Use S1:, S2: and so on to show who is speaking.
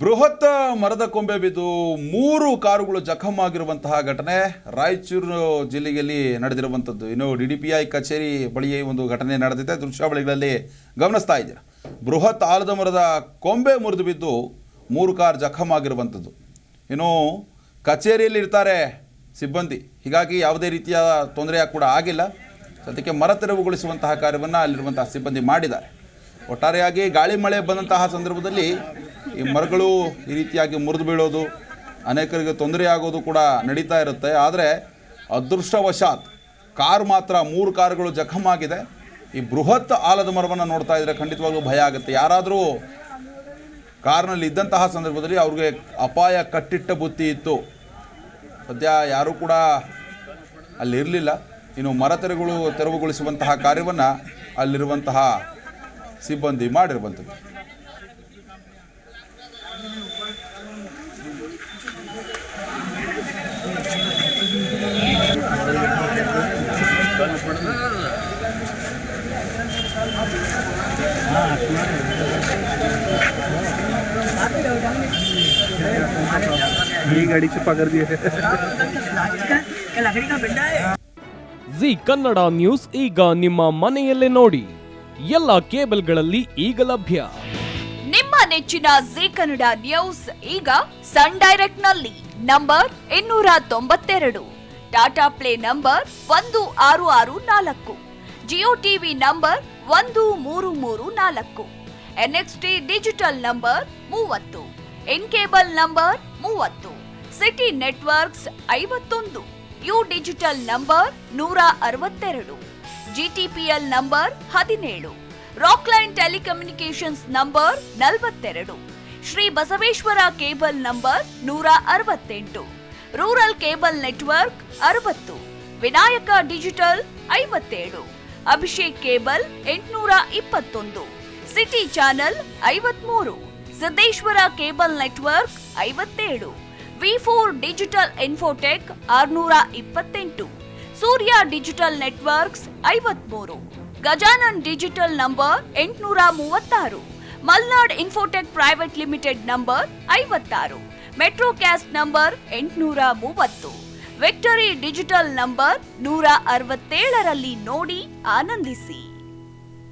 S1: ಬೃಹತ್ ಮರದ ಕೊಂಬೆ ಬಿದ್ದು 3 ಕಾರುಗಳು ಜಖಮಾಗಿರುವಂತಹ ಘಟನೆ ರಾಯಚೂರು ಜಿಲ್ಲೆಯಲ್ಲಿ ನಡೆದಿರುವಂಥದ್ದು. ಇನ್ನು DDPI ಕಚೇರಿ ಬಳಿ ಒಂದು ಘಟನೆ ನಡೆದಿದೆ. ದೃಶ್ಯಾವಳಿಗಳಲ್ಲಿ ಗಮನಿಸ್ತಾ ಇದ್ದೀರಾ. ಬೃಹತ್ ಆಲದ ಮರದ ಕೊಂಬೆ ಮುರಿದು ಬಿದ್ದು 3 ಕಾರ್ ಜಖಮಾಗಿರುವಂಥದ್ದು. ಇನ್ನು ಕಚೇರಿಯಲ್ಲಿ ಇರ್ತಾರೆ ಸಿಬ್ಬಂದಿ, ಹೀಗಾಗಿ ಯಾವುದೇ ರೀತಿಯ ತೊಂದರೆ ಕೂಡ ಆಗಿಲ್ಲ. ಸದ್ಯಕ್ಕೆ ಮರ ತೆರವುಗೊಳಿಸುವಂತಹ ಕಾರ್ಯವನ್ನು ಅಲ್ಲಿರುವಂತಹ ಸಿಬ್ಬಂದಿ ಮಾಡಿದ್ದಾರೆ. ಒಟ್ಟಾರೆಯಾಗಿ ಗಾಳಿ ಮಳೆ ಬಂದಂತಹ ಸಂದರ್ಭದಲ್ಲಿ ಈ ಮರಗಳು ಈ ರೀತಿಯಾಗಿ ಮುರಿದು ಬೀಳೋದು, ಅನೇಕರಿಗೆ ತೊಂದರೆ ಆಗೋದು ಕೂಡ ನಡೀತಾ ಇರುತ್ತೆ. ಆದರೆ ಅದೃಷ್ಟವಶಾತ್ ಕಾರ್ ಮಾತ್ರ 3 ಕಾರುಗಳು ಜಖಮಾಗಿದೆ. ಈ ಬೃಹತ್ ಆಲದ ಮರವನ್ನು ನೋಡ್ತಾ ಇದ್ದರೆ ಖಂಡಿತವಾಗ್ಲೂ ಭಯ ಆಗುತ್ತೆ. ಯಾರಾದರೂ ಕಾರ್ನಲ್ಲಿ ಇದ್ದಂತಹ ಸಂದರ್ಭದಲ್ಲಿ ಅವ್ರಿಗೆ ಅಪಾಯ ಕಟ್ಟಿಟ್ಟ ಬುತ್ತಿ ಇತ್ತು. ಸದ್ಯ ಯಾರೂ ಕೂಡ ಅಲ್ಲಿ ಇರಲಿಲ್ಲ. ಇನ್ನು ಮರ ತೆರವುಗೊಳಿಸುವಂತಹ ಕಾರ್ಯವನ್ನು ಅಲ್ಲಿರುವಂತಹ ಸಿಬ್ಬಂದಿ ಮಾಡಿರುವಂಥದ್ದು.
S2: ಜಿ ಕನ್ನಡ ನ್ಯೂಸ್ ಈಗ ನಿಮ್ಮ ಮನೆಯಲ್ಲೇ ನೋಡಿ. ಎಲ್ಲ ಕೇಬಲ್ಗಳಲ್ಲಿ ಈಗ ಲಭ್ಯ.
S3: ನಿಮ್ಮ ನೆಚ್ಚಿನ ಜಿ ಕನ್ನಡ ನ್ಯೂಸ್ ಈಗ ಸನ್ ಡೈರೆಕ್ಟ್ ನಲ್ಲಿ number 292, Tata play number 1664, Jio TV number 1334, NXT digital number 30, in cable number 30, city networks 51, U digital number 162, GTPL number 17, Rockline telecommunications number 42, Shri Basaveshwara cable number 168, rural cable network 60, Vinayaka digital 57, Abhishek cable 821, city channel 53, Siddeshwara cable network 57, V4 digital Infotech 628, Surya digital networks 53, Gajanan digital number 836, Malnad Infotech private limited number 56, metro cast number 830, victory digital number 167ರಲ್ಲಿ ನೋಡಿ ಆನಂದಿಸಿ.